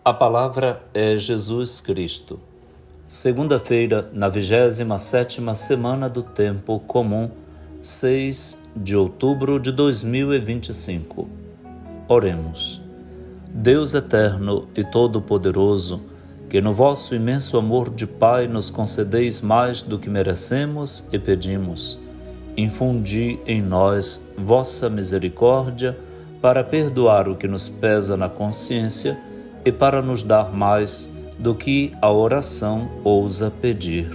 A palavra é Jesus Cristo. Segunda-feira, na 27ª semana do Tempo Comum, 6 de outubro de 2025. Oremos. Deus eterno e todo-poderoso, que no vosso imenso amor de Pai nos concedeis mais do que merecemos e pedimos, infundi em nós vossa misericórdia para perdoar o que nos pesa na consciência e para nos dar mais do que a oração ousa pedir.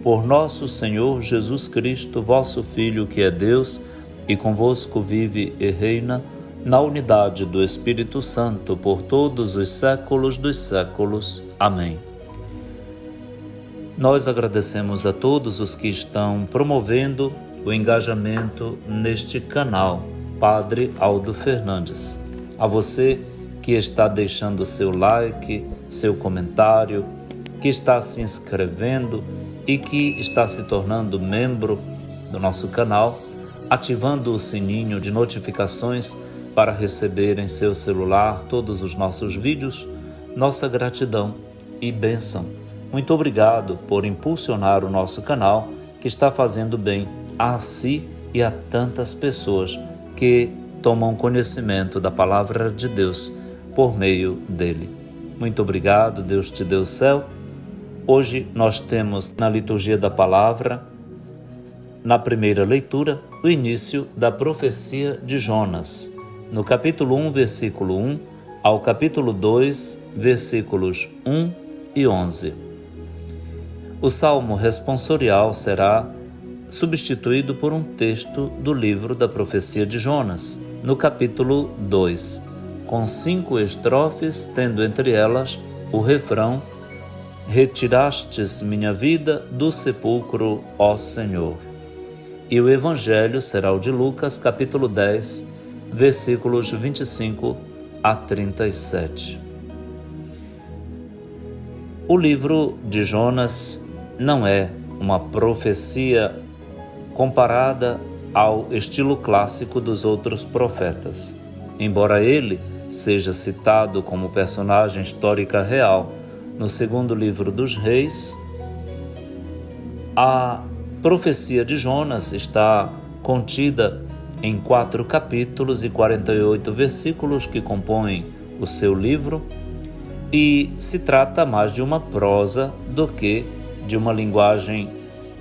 Por nosso Senhor Jesus Cristo, vosso Filho, que é Deus, e convosco vive e reina, na unidade do Espírito Santo, por todos os séculos dos séculos. Amém. Nós agradecemos a todos os que estão promovendo o engajamento neste canal, Padre Aldo Fernandes. A você que está deixando seu like, seu comentário, que está se inscrevendo e que está se tornando membro do nosso canal, ativando o sininho de notificações para receber em seu celular todos os nossos vídeos, nossa gratidão e bênção. Muito obrigado por impulsionar o nosso canal, que está fazendo bem a si e a tantas pessoas que tomam conhecimento da palavra de Deus por meio dele. Muito obrigado, Deus te dê o céu. Hoje nós temos na liturgia da palavra, na primeira leitura, o início da profecia de Jonas, no capítulo 1, versículo 1, ao capítulo 2, versículos 1 e 11. O salmo responsorial será substituído por um texto do livro da profecia de Jonas, no capítulo 2, com 5 estrofes, tendo entre elas o refrão: Retirastes minha vida do sepulcro, ó Senhor. E o evangelho será o de Lucas, capítulo 10, versículos 25 a 37. O livro de Jonas não é uma profecia comparada ao estilo clássico dos outros profetas. Embora ele seja citado como personagem histórica real no segundo livro dos Reis, a profecia de Jonas está contida em 4 capítulos e 48 versículos que compõem o seu livro, e se trata mais de uma prosa do que de uma linguagem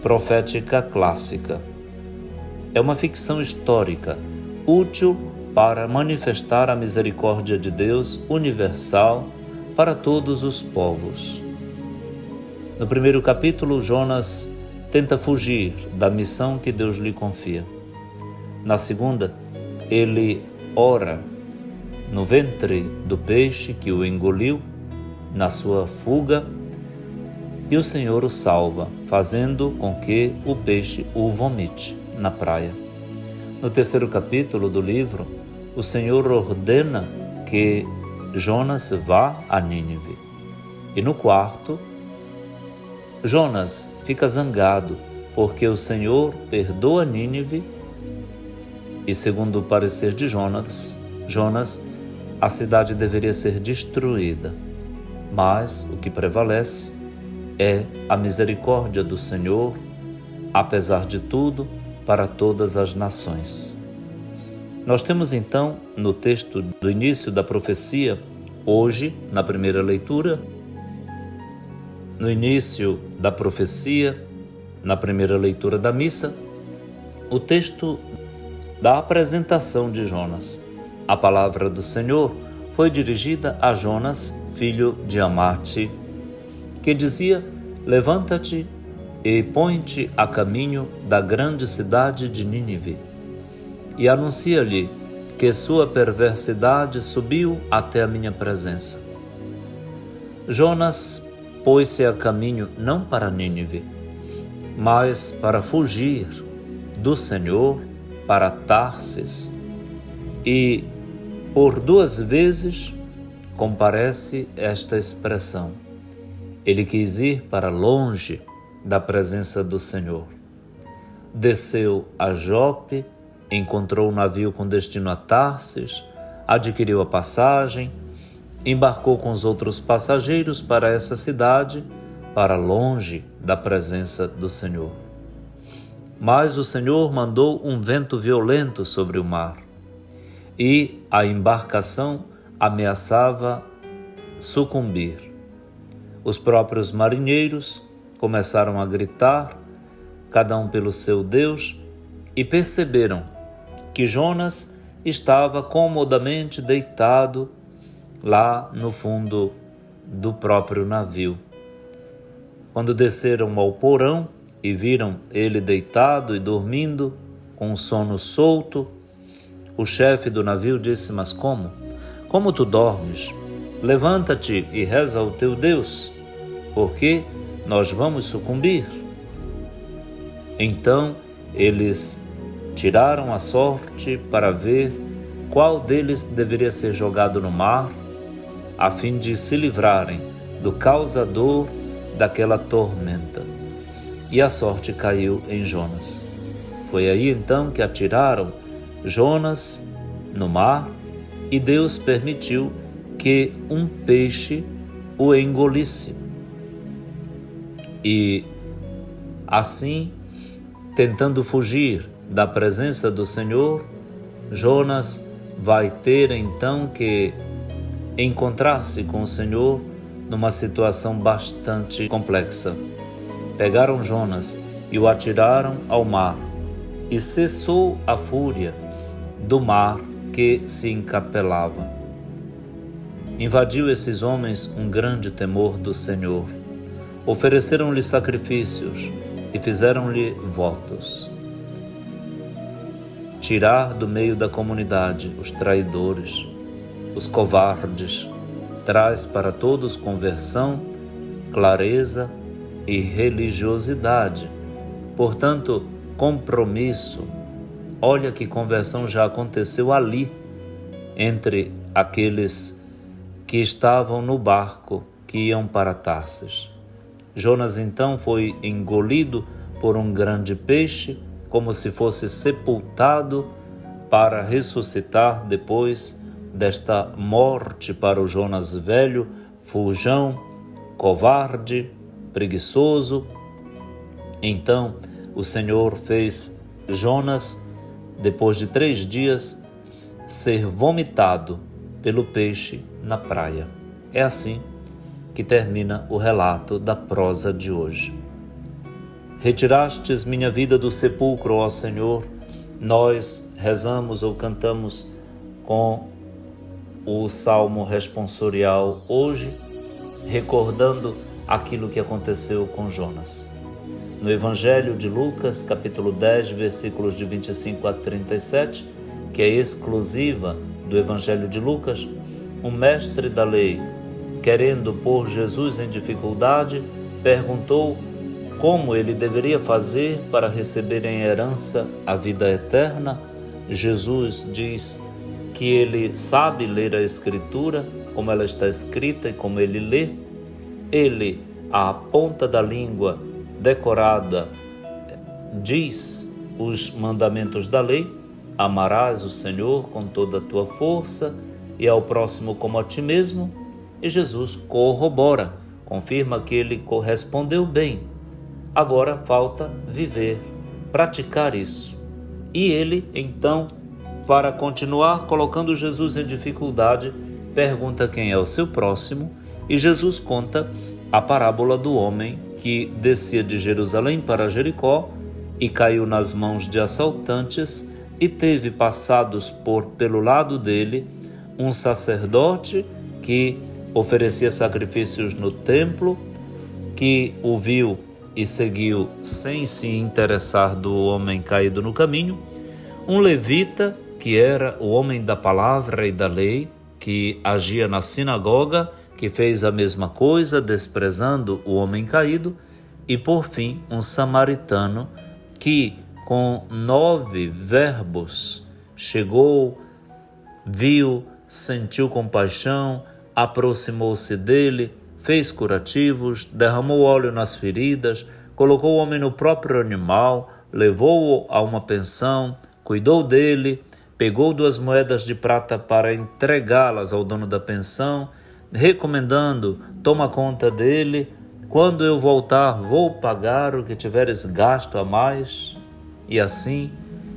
profética clássica. É uma ficção histórica, útil para manifestar a misericórdia de Deus universal para todos os povos. No primeiro capítulo, Jonas tenta fugir da missão que Deus lhe confia. Na segunda, ele ora no ventre do peixe que o engoliu na sua fuga, e o Senhor o salva, fazendo com que o peixe o vomite na praia. No terceiro capítulo do livro, o Senhor ordena que Jonas vá a Nínive. E no quarto, Jonas fica zangado porque o Senhor perdoa Nínive e, segundo o parecer de Jonas, a cidade deveria ser destruída. Mas o que prevalece é a misericórdia do Senhor, apesar de tudo, para todas as nações. Nós temos então, no texto do início da profecia, hoje, na primeira leitura, no início da profecia, na primeira leitura da missa, o texto da apresentação de Jonas. A palavra do Senhor foi dirigida a Jonas, filho de Amate, que dizia: Levanta-te e põe-te a caminho da grande cidade de Nínive, e anuncia-lhe que sua perversidade subiu até a minha presença. Jonas pôs-se a caminho não para Nínive, mas para fugir do Senhor para Tarsis, e por 2 vezes comparece esta expressão. Ele quis ir para longe da presença do Senhor. Desceu a Jope, encontrou um navio com destino a Tarsis, adquiriu a passagem embarcou com os outros passageiros para essa cidade, para longe da presença do Senhor. Mas o Senhor mandou um vento violento sobre o mar, e a embarcação ameaçava sucumbir. Os próprios marinheiros começaram a gritar, cada um pelo seu Deus, e perceberam que Jonas estava comodamente deitado lá no fundo do próprio navio. Quando desceram ao porão e viram ele deitado e dormindo, com o sono solto, o chefe do navio disse: "Mas como? Como tu dormes? Levanta-te e reza ao teu Deus, porque nós vamos sucumbir." Então eles tiraram a sorte para ver qual deles deveria ser jogado no mar, a fim de se livrarem do causador daquela tormenta. E a sorte caiu em Jonas. Foi aí então que atiraram Jonas no mar, e Deus permitiu que um peixe o engolisse. E assim, tentando fugir da presença do Senhor, Jonas vai ter então que encontrar-se com o Senhor numa situação bastante complexa. Pegaram Jonas e o atiraram ao mar, e cessou a fúria do mar que se encapelava. Invadiu esses homens um grande temor do Senhor. Ofereceram-lhe sacrifícios e fizeram-lhe votos. Tirar do meio da comunidade os traidores, os covardes, traz para todos conversão, clareza e religiosidade. Portanto, compromisso. Olha que conversão já aconteceu ali, entre aqueles que estavam no barco que iam para Tarsis. Jonas então foi engolido por um grande peixe, como se fosse sepultado, para ressuscitar depois desta morte para o Jonas velho, fujão, covarde, preguiçoso. Então o Senhor fez Jonas, depois de 3 dias, ser vomitado pelo peixe na praia. É assim que termina o relato da prosa de hoje. Retirastes minha vida do sepulcro, ó Senhor. Nós rezamos ou cantamos com o Salmo responsorial hoje, recordando aquilo que aconteceu com Jonas. No Evangelho de Lucas, capítulo 10, versículos de 25 a 37, que é exclusiva do Evangelho de Lucas, um mestre da lei, querendo pôr Jesus em dificuldade, perguntou como ele deveria fazer para receber em herança a vida eterna. Jesus diz que ele sabe ler a Escritura, como ela está escrita e como ele lê. Ele, à ponta da língua decorada, diz os mandamentos da lei: amarás o Senhor com toda a tua força e ao próximo como a ti mesmo. E Jesus corrobora, confirma que ele correspondeu bem. Agora falta viver, praticar isso. E ele, então, para continuar colocando Jesus em dificuldade, pergunta quem é o seu próximo, e Jesus conta a parábola do homem que descia de Jerusalém para Jericó e caiu nas mãos de assaltantes e teve passados pelo lado dele um sacerdote que oferecia sacrifícios no templo, que o viu e seguiu sem se interessar do homem caído no caminho, um levita, que era o homem da palavra e da lei, que agia na sinagoga, que fez a mesma coisa, desprezando o homem caído, e por fim um samaritano que com 9 verbos chegou, viu, sentiu compaixão, aproximou-se dele, fez curativos, derramou óleo nas feridas, colocou o homem no próprio animal, levou-o a uma pensão, cuidou dele, pegou 2 moedas de prata para entregá-las ao dono da pensão, recomendando: toma conta dele, quando eu voltar vou pagar o que tiveres gasto a mais. E assim,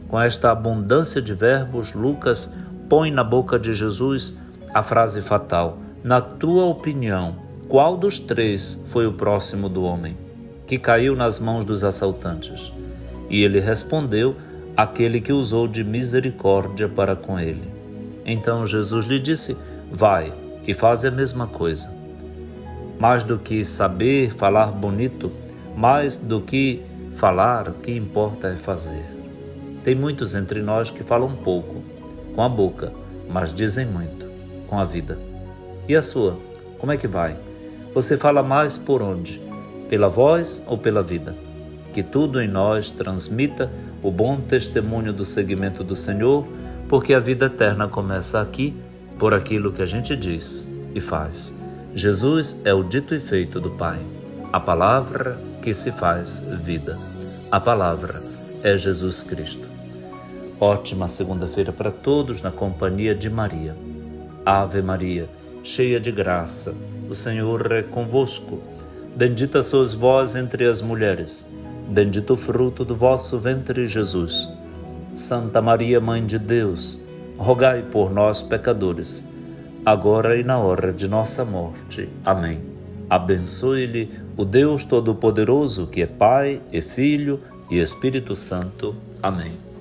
com esta abundância de verbos, Lucas põe na boca de Jesus a frase fatal: na tua opinião, qual dos três foi o próximo do homem que caiu nas mãos dos assaltantes? E ele respondeu: aquele que usou de misericórdia para com ele. Então Jesus lhe disse: vai e faz a mesma coisa. Mais do que saber falar bonito, mais do que falar, o que importa é fazer. Tem muitos entre nós que falam pouco, com a boca, mas dizem muito, com a vida. E a sua? Como é que vai? Você fala mais por onde? Pela voz ou pela vida? Que tudo em nós transmita o bom testemunho do seguimento do Senhor, porque a vida eterna começa aqui, por aquilo que a gente diz e faz. Jesus é o dito e feito do Pai, a palavra que se faz vida. A palavra é Jesus Cristo. Ótima segunda-feira para todos na companhia de Maria. Ave Maria, cheia de graça, o Senhor é convosco. Bendita sois vós entre as mulheres, bendito o fruto do vosso ventre, Jesus. Santa Maria, Mãe de Deus, rogai por nós, pecadores, agora e na hora de nossa morte. Amém. Abençoe-lhe o Deus Todo-Poderoso, que é Pai e Filho e Espírito Santo. Amém.